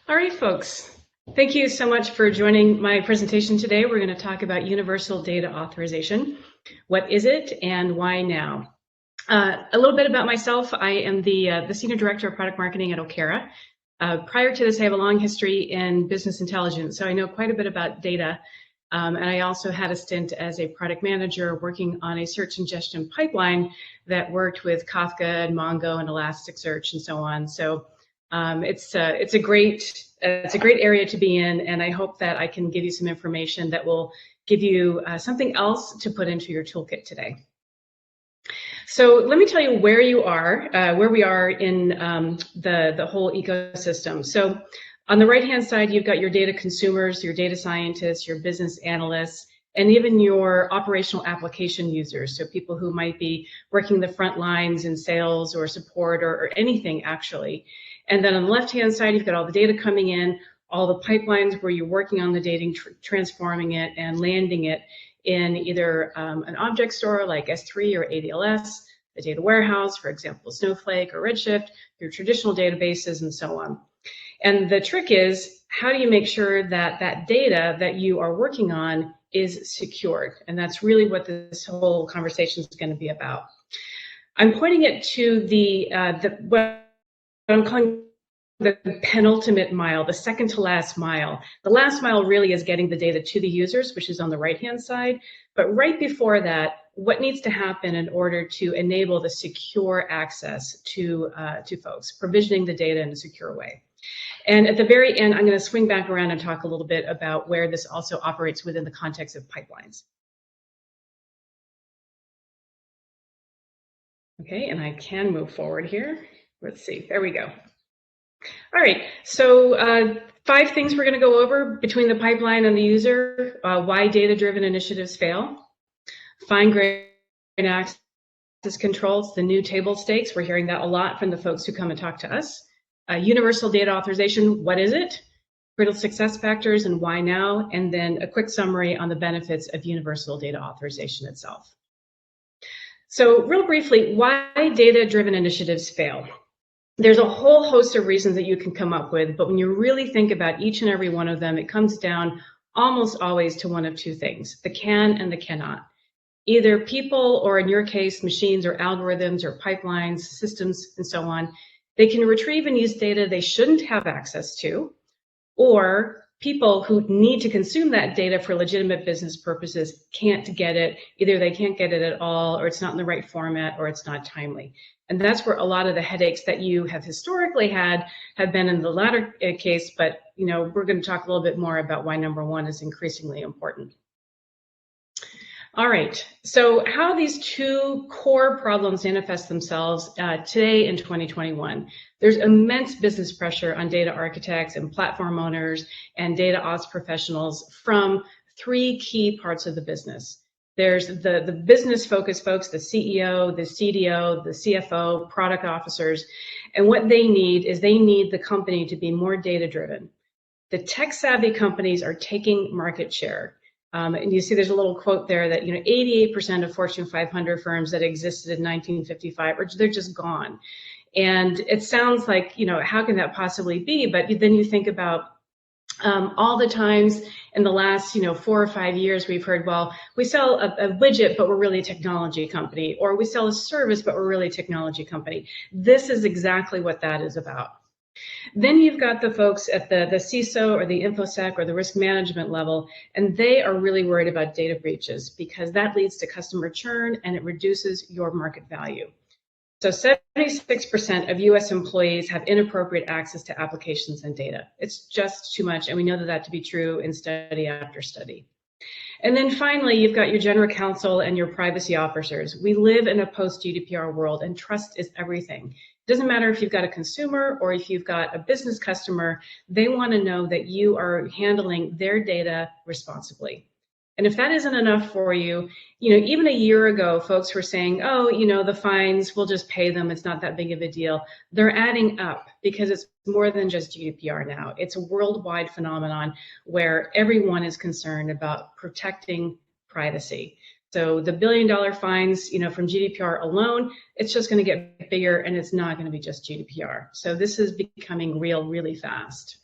All right, folks. Thank you so much for joining my presentation today. We're going to talk about Universal Data Authorization. What is it and why now? A little bit about myself. I am the Senior Director of Product Marketing at Okera. Prior to this, I have a long history in business intelligence, so I know quite a bit about data. And I also had a stint as a product manager working on a search ingestion pipeline that worked with Kafka and Mongo and Elasticsearch and so on. So it's a great area to be in, and I hope that I can give you some information that will give you something else to put into your toolkit today. So let me tell you where you are, where we are in the whole ecosystem. So on the right-hand side, you've got your data consumers, your data scientists, your business analysts, and even your operational application users. So people who might be working the front lines in sales or support or anything actually. And then on the left-hand side, you've got all the data coming in, all the pipelines where you're working on the data, transforming it and landing it in either an object store like S3 or ADLS, the data warehouse, for example, Snowflake or Redshift, your traditional databases, and so on. And the trick is, how do you make sure that that data that you are working on is secured? And that's really what this whole conversation is going to be about. I'm pointing it to what I'm calling the penultimate mile, the second to last mile. The last mile really is getting the data to the users, which is on the right-hand side. But right before that, what needs to happen in order to enable the secure access to folks, provisioning the data in a secure way? And at the very end, I'm going to swing back around and talk a little bit about where this also operates within the context of pipelines. Okay, and I can move forward here. Let's see, there we go. All right, so 5 things we're going to go over between the pipeline and the user, why data-driven initiatives fail, fine-grained access controls, the new table stakes. We're hearing that a lot from the folks who come and talk to us. Universal Data Authorization, what is it? Critical success factors and why now? And then a quick summary on the benefits of Universal Data Authorization itself. So real briefly, why data-driven initiatives fail? There's a whole host of reasons that you can come up with, but when you really think about each and every one of them, it comes down almost always to one of 2 things, the can and the cannot. Either people, or in your case, machines or algorithms or pipelines, systems, and so on, they can retrieve and use data they shouldn't have access to, or people who need to consume that data for legitimate business purposes can't get it. Either they can't get it at all, or it's not in the right format, or it's not timely. And that's where a lot of the headaches that you have historically had have been in the latter case, but we're going to talk a little bit more about why number 1 is increasingly important. All right, so how these 2 core problems manifest themselves today in 2021. There's immense business pressure on data architects and platform owners and data ops professionals from 3 key parts of the business. There's the business-focused folks, the CEO, the CDO, the CFO, product officers, and what they need is they need the company to be more data-driven. The tech-savvy companies are taking market share. And you see there's a little quote there that 88% of Fortune 500 firms that existed in 1955, they're just gone. And it sounds like, how can that possibly be? But then you think about all the times in the last 4 or 5 years we've heard, well, we sell a widget, but we're really a technology company, or we sell a service, but we're really a technology company. This is exactly what that is about. Then you've got the folks at the CISO or the InfoSec or the risk management level, and they are really worried about data breaches because that leads to customer churn and it reduces your market value. So 76% of US employees have inappropriate access to applications and data. It's just too much, and we know that to be true in study after study. And then finally, you've got your general counsel and your privacy officers. We live in a post-GDPR world, and trust is everything. It doesn't matter if you've got a consumer or if you've got a business customer, they want to know that you are handling their data responsibly. And if that isn't enough for you, even a year ago, folks were saying, oh, the fines, we'll just pay them. It's not that big of a deal. They're adding up because it's more than just GDPR now. It's a worldwide phenomenon where everyone is concerned about protecting privacy. So the billion-dollar fines, from GDPR alone, it's just going to get bigger, and it's not going to be just GDPR. So this is becoming real really fast.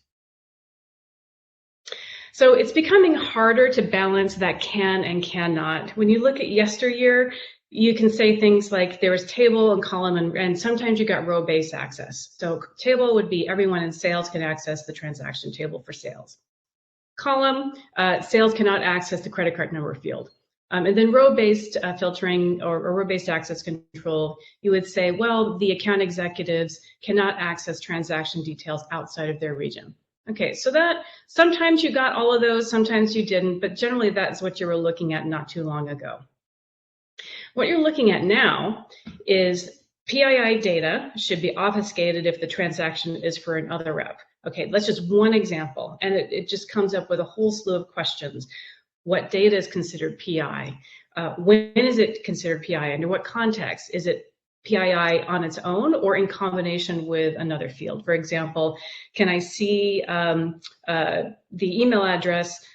So it's becoming harder to balance that can and cannot. When you look at yesteryear, you can say things like there was table and column, and sometimes you got row-based access. So table would be everyone in sales can access the transaction table for sales. Column, sales cannot access the credit card number field. And then row-based filtering or row-based access control, you would say, well, the account executives cannot access transaction details outside of their region. Okay, so that sometimes you got all of those, sometimes you didn't, but generally that's what you were looking at not too long ago. What you're looking at now is PII data should be obfuscated if the transaction is for another rep. Okay, that's just one example, and it just comes up with a whole slew of questions. What data is considered PI? When is it considered PI? Under what context? Is it PII on its own or in combination with another field? For example, can I see the email address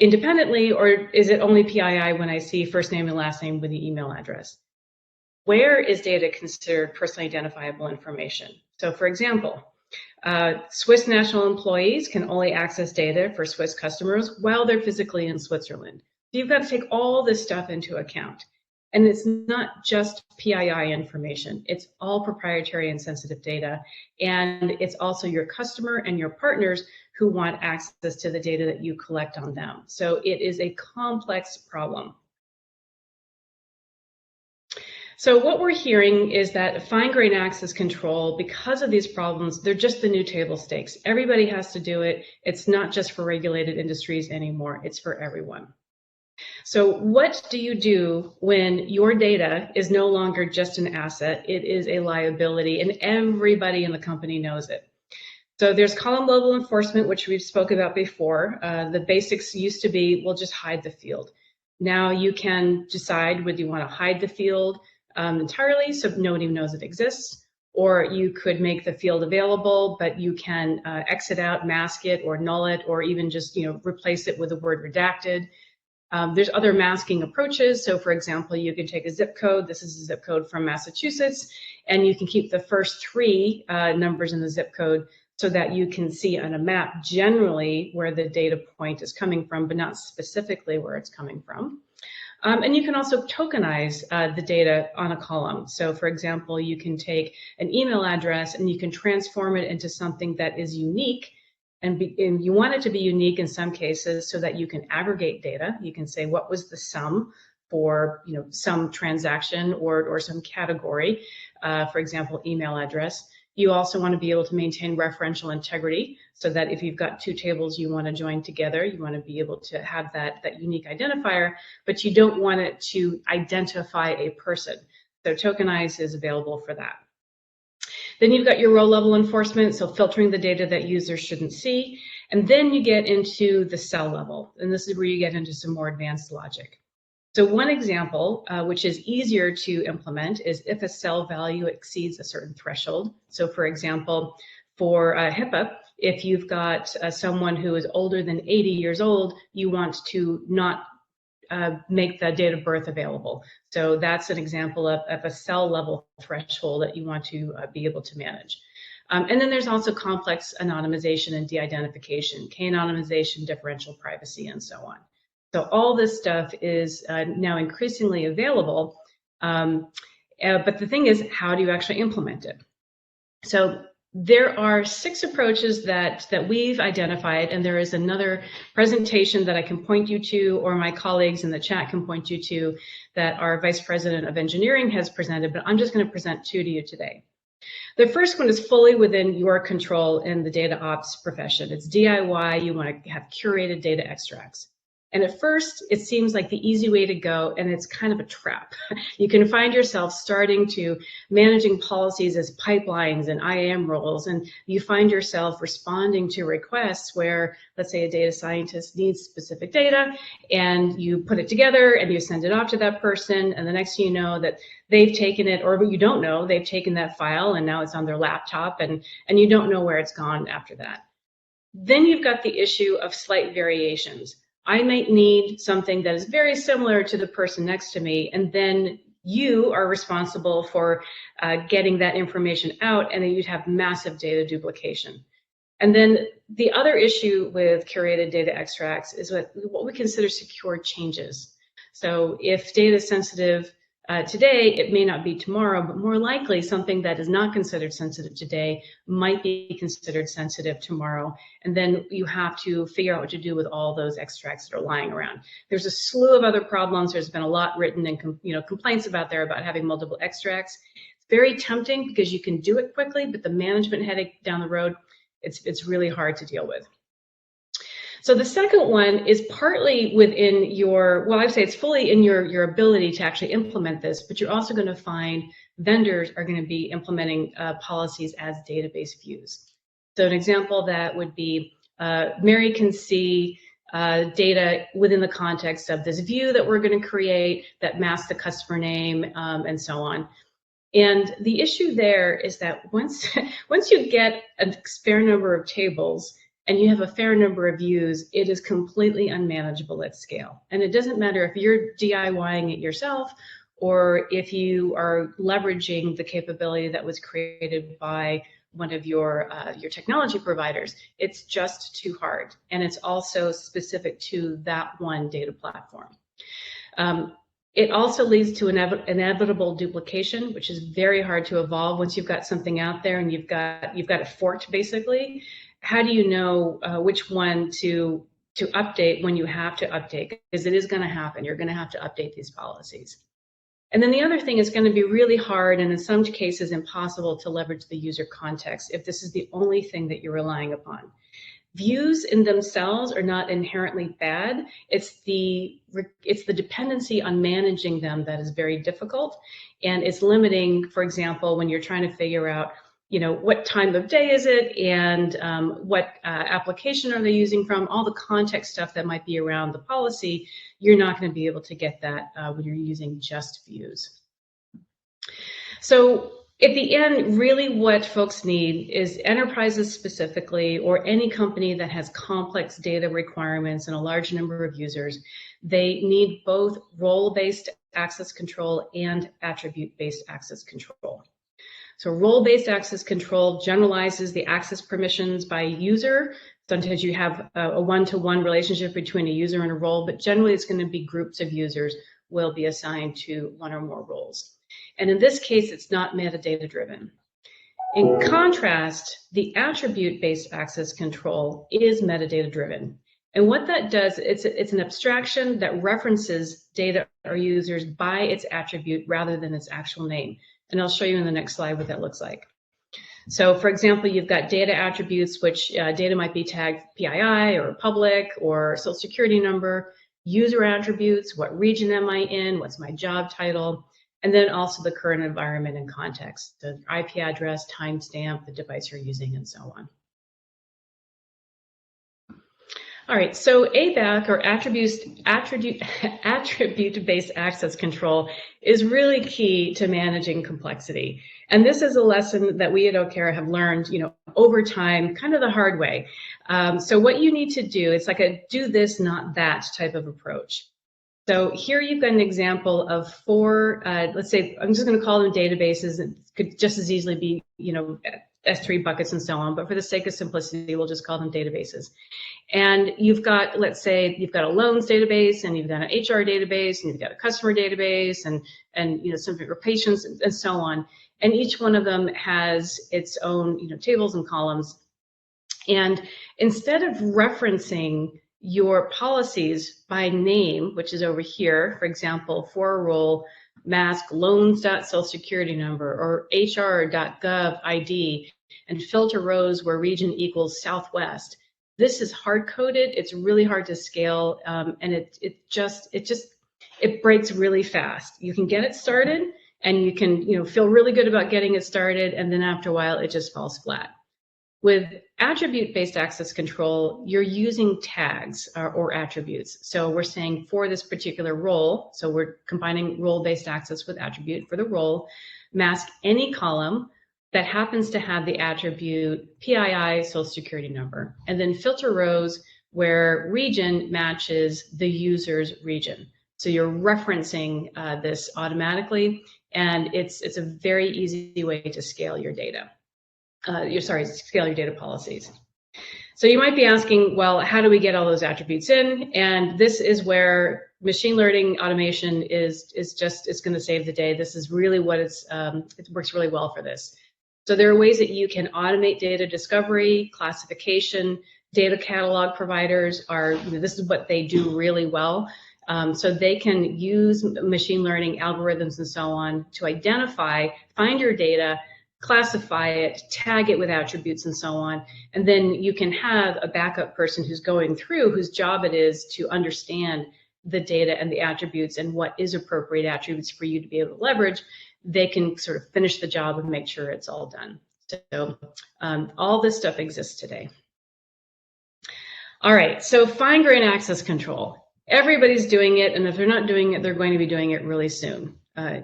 independently, or is it only PII when I see first name and last name with the email address? Where is data considered personally identifiable information? So for example, Swiss national employees can only access data for Swiss customers while they're physically in Switzerland. So you've got to take all this stuff into account. And it's not just PII information, it's all proprietary and sensitive data. And it's also your customer and your partners who want access to the data that you collect on them. So it is a complex problem. So what we're hearing is that fine-grained access control, because of these problems, they're just the new table stakes. Everybody has to do it. It's not just for regulated industries anymore. It's for everyone. So what do you do when your data is no longer just an asset? It is a liability, and everybody in the company knows it. So there's column level enforcement, which we've spoke about before. The basics used to be, well, just hide the field. Now you can decide whether you want to hide the field entirely so nobody knows it exists, or you could make the field available, but you can exit out, mask it, or null it, or even just replace it with the word redacted. There's other masking approaches. So for example, you can take a zip code. This is a zip code from Massachusetts, and you can keep the first 3 numbers in the zip code so that you can see on a map generally where the data point is coming from, but not specifically where it's coming from. And you can also tokenize the data on a column. So for example, you can take an email address and you can transform it into something that is unique. And you want it to be unique in some cases so that you can aggregate data. You can say, what was the sum for some transaction or some category, for example, email address. You also want to be able to maintain referential integrity so that if you've got 2 tables you want to join together, you want to be able to have that unique identifier, but you don't want it to identify a person. So tokenize is available for that. Then you've got your row level enforcement, so filtering the data that users shouldn't see. And then you get into the cell level, and this is where you get into some more advanced logic. So one example, which is easier to implement, is if a cell value exceeds a certain threshold. So for example, for HIPAA, if you've got someone who is older than 80 years old, you want to not make the date of birth available. So that's an example of a cell level threshold that you want to be able to manage. And then there's also complex anonymization and de-identification, K-anonymization, differential privacy, and so on. So all this stuff is now increasingly available, but the thing is, how do you actually implement it? So there are 6 approaches that we've identified, and there is another presentation that I can point you to, or my colleagues in the chat can point you to, that our Vice President of Engineering has presented, but I'm just going to present 2 to you today. The first one is fully within your control in the data ops profession. It's DIY. You want to have curated data extracts. And at first, it seems like the easy way to go, and it's kind of a trap. You can find yourself starting to managing policies as pipelines and IAM roles, and you find yourself responding to requests where, let's say, a data scientist needs specific data, and you put it together and you send it off to that person, and the next thing you know that they've taken it, or you don't know, they've taken that file and now it's on their laptop, and you don't know where it's gone after that. Then you've got the issue of slight variations. I might need something that is very similar to the person next to me, and then you are responsible for getting that information out, and then you'd have massive data duplication. And then the other issue with curated data extracts is what we consider secure changes. So if data is sensitive today, it may not be tomorrow, but more likely something that is not considered sensitive today might be considered sensitive tomorrow. And then you have to figure out what to do with all those extracts that are lying around. There's a slew of other problems. There's been a lot written and complaints about having multiple extracts. It's very tempting because you can do it quickly, but the management headache down the road, it's really hard to deal with. So the second one is partly within I would say it's fully in your ability to actually implement this, but you're also going to find vendors are going to be implementing policies as database views. So an example of that would be Mary can see data within the context of this view that we're going to create that masks the customer name and so on. And the issue there is that once you get a fair number of tables and you have a fair number of views, it is completely unmanageable at scale. And it doesn't matter if you're DIYing it yourself or if you are leveraging the capability that was created by one of your technology providers. It's just too hard. And it's also specific to that one data platform. It also leads to inevitable duplication, which is very hard to evolve once you've got something out there and you've got it forked basically. How do you know which one to update when you have to update? Because it is going to happen. You're going to have to update these policies. And then the other thing is going to be really hard and in some cases impossible to leverage the user context if this is the only thing that you're relying upon. Views in themselves are not inherently bad. It's the dependency on managing them that is very difficult, and it's limiting. For example, when you're trying to figure out, what time of day is it, and what application are they using from, all the context stuff that might be around the policy, you're not going to be able to get that when you're using just views. So at the end, really what folks need is enterprises specifically, or any company that has complex data requirements and a large number of users, they need both role-based access control and attribute-based access control. So role-based access control generalizes the access permissions by user. Sometimes you have a one-to-one relationship between a user and a role, but generally it's going to be groups of users will be assigned to one or more roles. And in this case, it's not metadata driven. In contrast, the attribute-based access control is metadata driven. And what that does, it's an abstraction that references data or users by its attribute rather than its actual name. And I'll show you in the next slide what that looks like. So for example, you've got data attributes, which data might be tagged PII or public or social security number, user attributes, what region am I in, what's my job title, and then also the current environment and context, the IP address, timestamp, the device you're using, and so on. All right, so ABAC, or attribute-based access control, is really key to managing complexity. And this is a lesson that we at Okera have learned, over time, kind of the hard way. So what you need to do, it's like a do this, not that type of approach. So here you've got an example of 4, let's say, I'm just going to call them databases. It could just as easily be, S3 buckets and so on, but for the sake of simplicity, we'll just call them databases. And you've got, let's say, you've got a loans database, and you've got an HR database, and you've got a customer database, and some of your patients, and so on. And each one of them has its own, tables and columns. And instead of referencing your policies by name, which is over here, for example, for a role, mask loans.social security number, or hr.gov ID, and filter rows where region equals Southwest. This is hard coded. It's really hard to scale, and it breaks really fast. You can get it started, and you can feel really good about getting it started, and then after a while it just falls flat. With attribute-based access control, you're using tags or attributes. So we're saying for this particular role, so we're combining role-based access with attribute for the role, mask any column that happens to have the attribute PII social security number, and then filter rows where region matches the user's region. So you're referencing this automatically, and it's a very easy way to scale your data. Scale your data policies. So you might be asking, well, how do we get all those attributes in? And this is where machine learning automation is going to save the day. This is really what it works really well for this. So there are ways that you can automate data discovery, classification. Data catalog providers are, this is what they do really well. So they can use machine learning algorithms and so on to identify, find your data, classify it, tag it with attributes and so on. And then you can have a backup person who's going through, whose job it is to understand the data and the attributes and what is appropriate attributes for you to be able to leverage. They can sort of finish the job and make sure it's all done. So all this stuff exists today. All right, so fine-grained access control. Everybody's doing it, and if they're not doing it, they're going to be doing it really soon.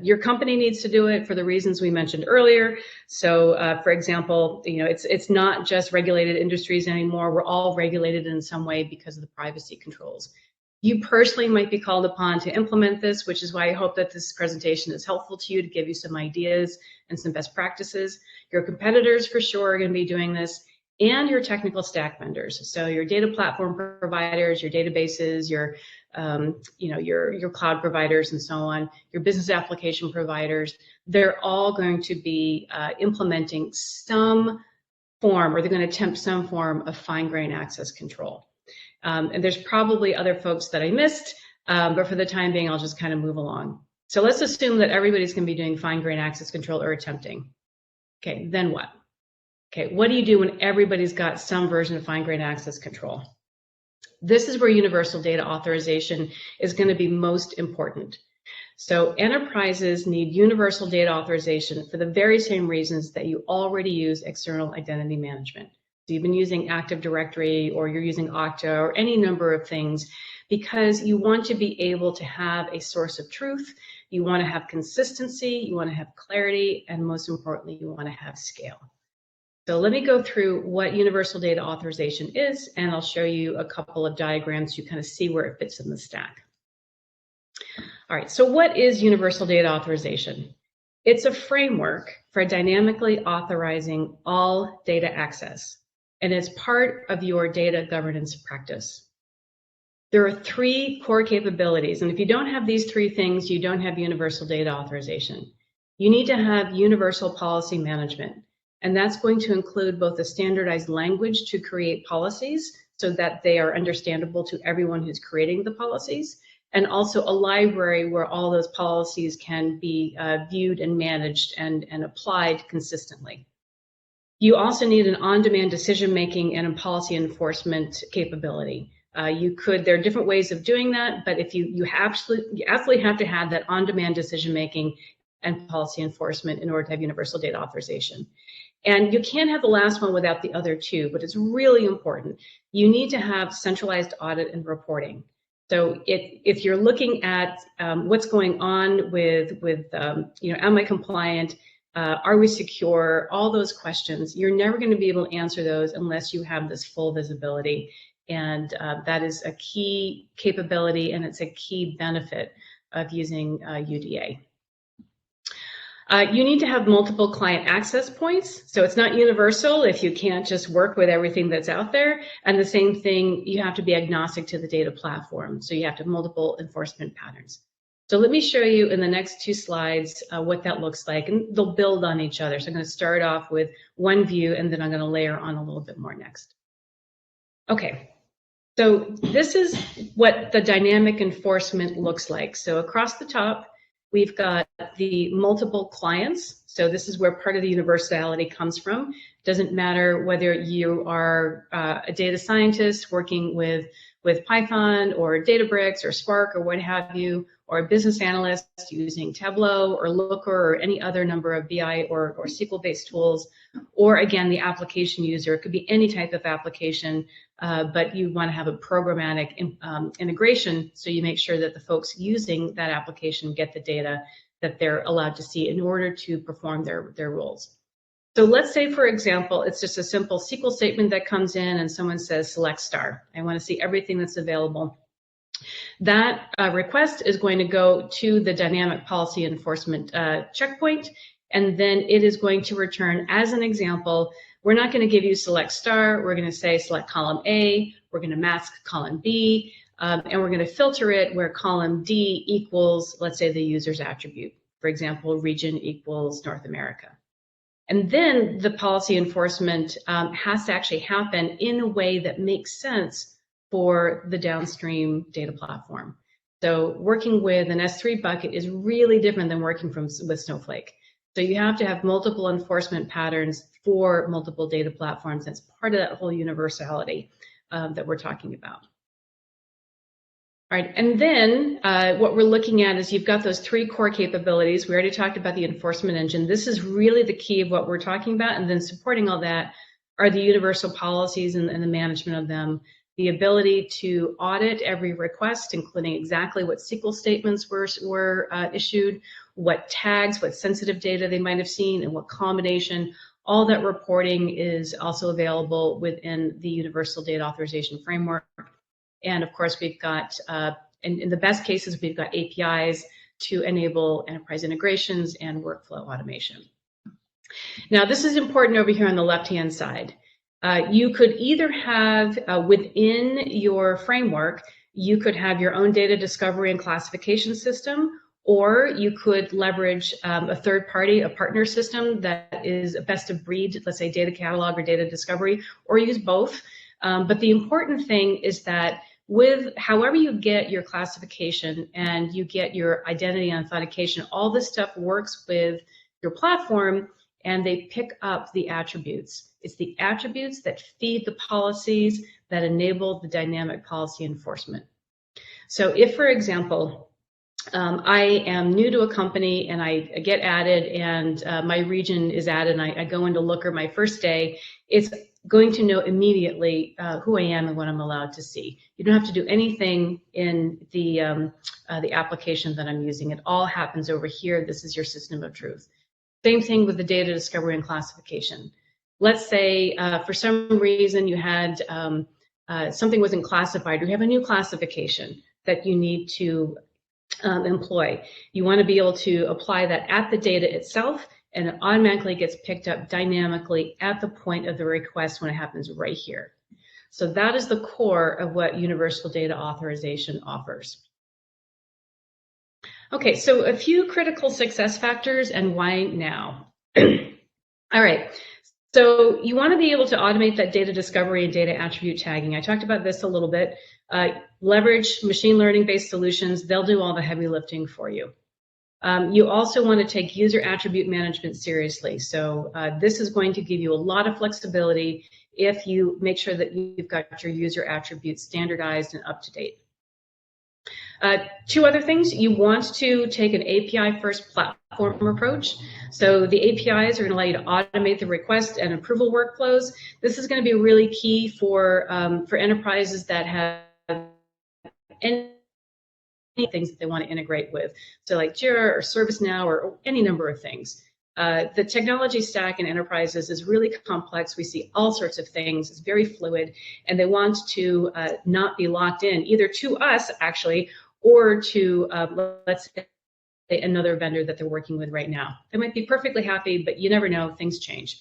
Your company needs to do it for the reasons we mentioned earlier. So, for example, it's not just regulated industries anymore. We're all regulated in some way because of the privacy controls. You personally might be called upon to implement this, which is why I hope that this presentation is helpful to you to give you some ideas and some best practices. Your competitors for sure are going to be doing this, and your technical stack vendors. So your data platform providers, your databases, your cloud providers and so on, your business application providers, they're all going to be implementing some form, or they're going to attempt some form of fine-grained access control. And there's probably other folks that I missed, but for the time being, I'll just kind of move along. So let's assume that everybody's going to be doing fine-grained access control or attempting. Okay, then what? Okay, what do you do when everybody's got some version of fine-grained access control? This is where Universal Data Authorization is going to be most important. So enterprises need Universal Data Authorization for the very same reasons that you already use external identity management. So you've been using Active Directory, or you're using Okta, or any number of things, because you want to be able to have a source of truth, you want to have consistency, you want to have clarity, and most importantly, you want to have scale. So let me go through what Universal Data Authorization is, and I'll show you a couple of diagrams to kind of see where it fits in the stack. All right, so what is Universal Data Authorization? It's a framework for dynamically authorizing all data access, and it's part of your data governance practice. There are three core capabilities, and if you don't have these three things, you don't have Universal Data Authorization. You need to have universal policy management. And that's going to include both a standardized language to create policies so that they are understandable to everyone who's creating the policies, and also a library where all those policies can be viewed and managed and applied consistently. You also need an on-demand decision-making and a policy enforcement capability. There are different ways of doing that, but if you absolutely have to have that on-demand decision-making and policy enforcement in order to have Universal Data Authorization. And you can't have the last one without the other two, but it's really important. You need to have centralized audit and reporting. So if you're looking at what's going on with am I compliant, are we secure, all those questions, you're never going to be able to answer those unless you have this full visibility. And that is a key capability, and it's a key benefit of using UDA. You need to have multiple client access points. So it's not universal if you can't just work with everything that's out there. And the same thing, you have to be agnostic to the data platform. So you have to have multiple enforcement patterns. So let me show you in the next two slides what that looks like, and they'll build on each other. So I'm going to start off with one view, and then I'm going to layer on a little bit more next. Okay, so this is what the dynamic enforcement looks like. So across the top, we've got the multiple clients. So this is where part of the universality comes from. Doesn't matter whether you are a data scientist working with Python or Databricks or Spark or what have you, or a business analyst using Tableau or Looker or any other number of BI or SQL-based tools, or again, the application user. It could be any type of application, but you want to have a programmatic integration, so you make sure that the folks using that application get the data that they're allowed to see in order to perform their roles. So let's say, for example, it's just a simple SQL statement that comes in and someone says select star. I want to see everything that's available. That request is going to go to the dynamic policy enforcement checkpoint, and then it is going to return, as an example, we're not going to give you select star, we're going to say select column A, we're going to mask column B, and we're going to filter it where column D equals, let's say, the user's attribute. For example, region equals North America. And then the policy enforcement has to actually happen in a way that makes sense for the downstream data platform. So working with an S3 bucket is really different than working with Snowflake. So you have to have multiple enforcement patterns for multiple data platforms. That's part of that whole universality that we're talking about. All right, and then what we're looking at is you've got those 3 core capabilities. We already talked about the enforcement engine. This is really the key of what we're talking about, and then supporting all that are the universal policies and the management of them, the ability to audit every request, including exactly what SQL statements were issued, what tags, what sensitive data they might have seen, and what combination. All that reporting is also available within the Universal Data Authorization framework. And of course, we've got, in the best cases, we've got APIs to enable enterprise integrations and workflow automation. Now, this is important over here on the left-hand side. You could either have, within your framework, you could have your own data discovery and classification system, or you could leverage a third party, a partner system that is a best of breed, let's say data catalog or data discovery, or use both. But the important thing is that with however you get your classification and you get your identity and authentication, all this stuff works with your platform and they pick up the attributes. It's the attributes that feed the policies that enable the dynamic policy enforcement. So if, for example, I am new to a company and I get added and my region is added and I go into Looker my first day, it's going to know immediately who I am and what I'm allowed to see. You don't have to do anything in the application that I'm using. It all happens over here. This is your system of truth. Same thing with the data discovery and classification. Let's say for some reason you had something wasn't classified. You have a new classification that you need to employ. You want to be able to apply that at the data itself, and it automatically gets picked up dynamically at the point of the request when it happens right here. So that is the core of what Universal Data Authorization offers. Okay, so a few critical success factors and why now. All right, so you want to be able to automate that data discovery and data attribute tagging. I talked about this a little bit. Leverage machine learning based solutions. They'll do all the heavy lifting for you. You also want to take user attribute management seriously. So this is going to give you a lot of flexibility if you make sure that you've got your user attributes standardized and up to date. 2 other things, you want to take an API first platform approach. So the APIs are going to allow you to automate the request and approval workflows. This is going to be really key for enterprises that have any things that they want to integrate with. So like Jira or ServiceNow or any number of things. The technology stack in enterprises is really complex. We see all sorts of things. It's very fluid, and they want to not be locked in either to us actually or to let's say another vendor that they're working with right now. They might be perfectly happy, but you never know, things change.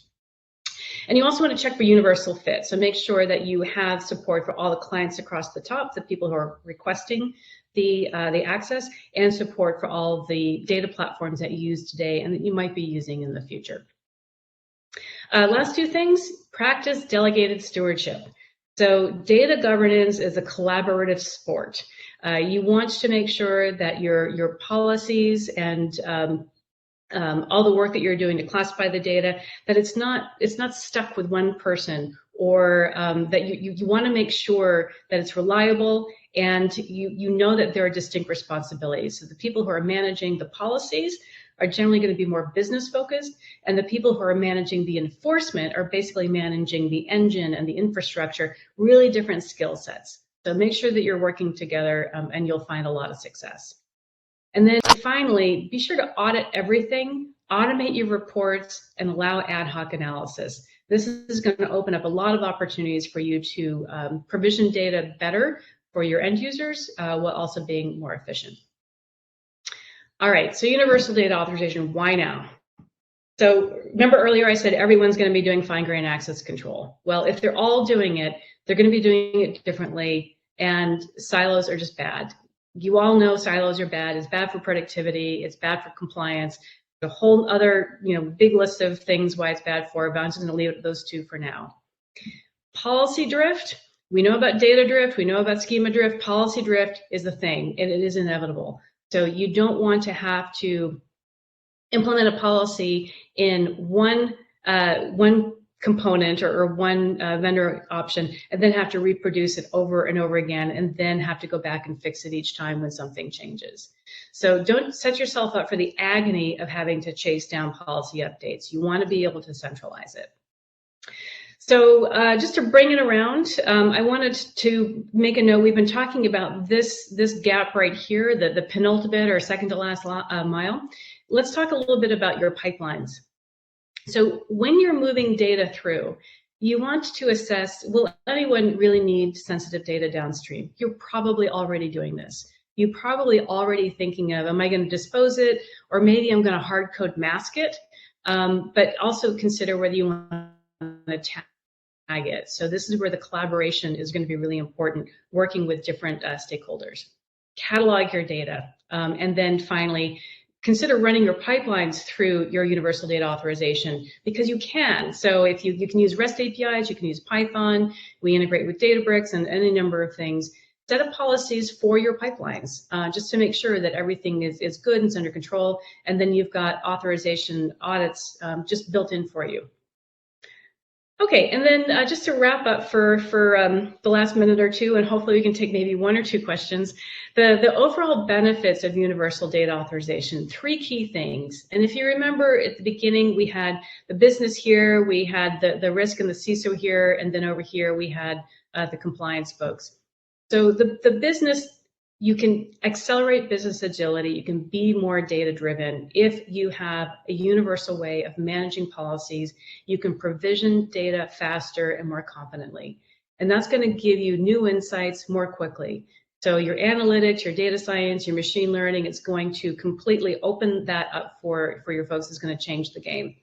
And you also want to check for universal fit. So make sure that you have support for all the clients across the top, the people who are requesting the access, and support for all the data platforms that you use today and that you might be using in the future. Last 2 things, practice delegated stewardship. So data governance is a collaborative sport. You want to make sure that your policies and all the work that you're doing to classify the data, that it's not stuck with one person, or that you want to make sure that it's reliable and you know that there are distinct responsibilities. So the people who are managing the policies are generally going to be more business focused, and the people who are managing the enforcement are basically managing the engine and the infrastructure, really different skill sets. So make sure that you're working together and you'll find a lot of success. And then finally, be sure to audit everything, automate your reports, and allow ad hoc analysis. This is going to open up a lot of opportunities for you to provision data better for your end users while also being more efficient. All right, so Universal Data Authorization, why now? So remember earlier I said everyone's going to be doing fine-grained access control. Well, if they're all doing it, they're going to be doing it differently, and silos are just bad. You all know silos are bad. It's bad for productivity. It's bad for compliance. A whole other, big list of things why it's bad for, but I'm just going to leave it at those two for now. Policy drift. We know about data drift. We know about schema drift. Policy drift is the thing, and it is inevitable. So you don't want to have to implement a policy in one component or one vendor option, and then have to reproduce it over and over again, and then have to go back and fix it each time when something changes. So don't set yourself up for the agony of having to chase down policy updates. You want to be able to centralize it. So just to bring it around, I wanted to make a note. We've been talking about this gap right here, the penultimate or second to last mile. Let's talk a little bit about your pipelines. So when you're moving data through, you want to assess, will anyone really need sensitive data downstream? You're probably already doing this. You're probably already thinking of, am I going to dispose it? Or maybe I'm going to hard code mask it. But also consider whether you want to tag it. So this is where the collaboration is going to be really important, working with different stakeholders. Catalog your data. And then finally, consider running your pipelines through your Universal Data Authorization, because you can. So if you can use REST APIs, you can use Python, we integrate with Databricks and any number of things. Set up policies for your pipelines, just to make sure that everything is good and it's under control, and then you've got authorization audits just built in for you. Okay, and then just to wrap up for the last minute or two, and hopefully we can take maybe one or two questions, the overall benefits of Universal Data Authorization, three key things. And if you remember at the beginning, we had the business here, we had the risk and the CISO here, and then over here we had the compliance folks. So the business, you can accelerate business agility, you can be more data-driven if you have a universal way of managing policies. You can provision data faster and more competently. And that's going to give you new insights more quickly. So your analytics, your data science, your machine learning, it's going to completely open that up for your folks. It's going to change the game.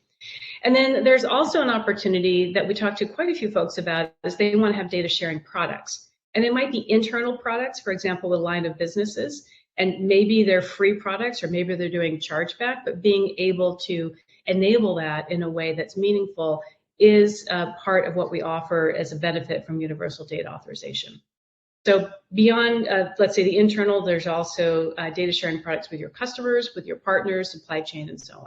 And then there's also an opportunity that we talked to quite a few folks about, is they want to have data sharing products. And it might be internal products, for example, a line of businesses, and maybe they're free products or maybe they're doing chargeback, but being able to enable that in a way that's meaningful is part of what we offer as a benefit from Universal Data Authorization. So beyond, let's say, the internal, there's also data sharing products with your customers, with your partners, supply chain, and so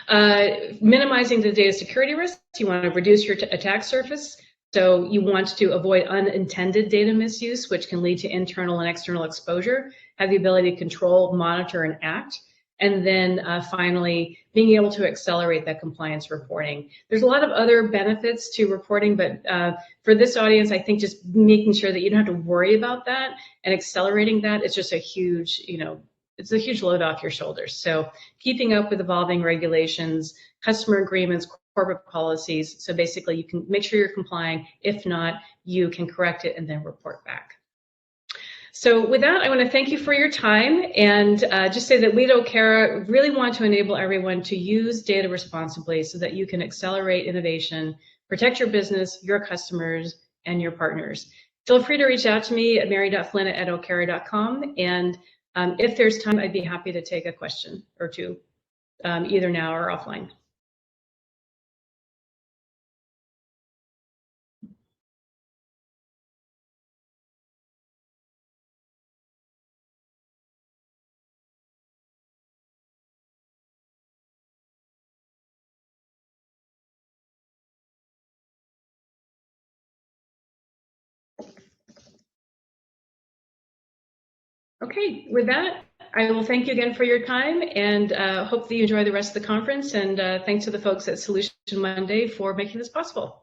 on. Minimizing the data security risks, you want to reduce your attack surface. So you want to avoid unintended data misuse, which can lead to internal and external exposure, have the ability to control, monitor, and act. And then finally, being able to accelerate that compliance reporting. There's a lot of other benefits to reporting, but for this audience, I think just making sure that you don't have to worry about that and accelerating that, it's just a huge, it's a huge load off your shoulders. So keeping up with evolving regulations, customer agreements, corporate policies. So basically you can make sure you're complying. If not, you can correct it and then report back. So with that, I want to thank you for your time and just say that we at Okera really want to enable everyone to use data responsibly so that you can accelerate innovation, protect your business, your customers, and your partners. Feel free to reach out to me at mary.flynn@okera.com. And if there's time, I'd be happy to take a question or two, either now or offline. Okay, with that, I will thank you again for your time and hope that you enjoy the rest of the conference. And thanks to the folks at Solution Monday for making this possible.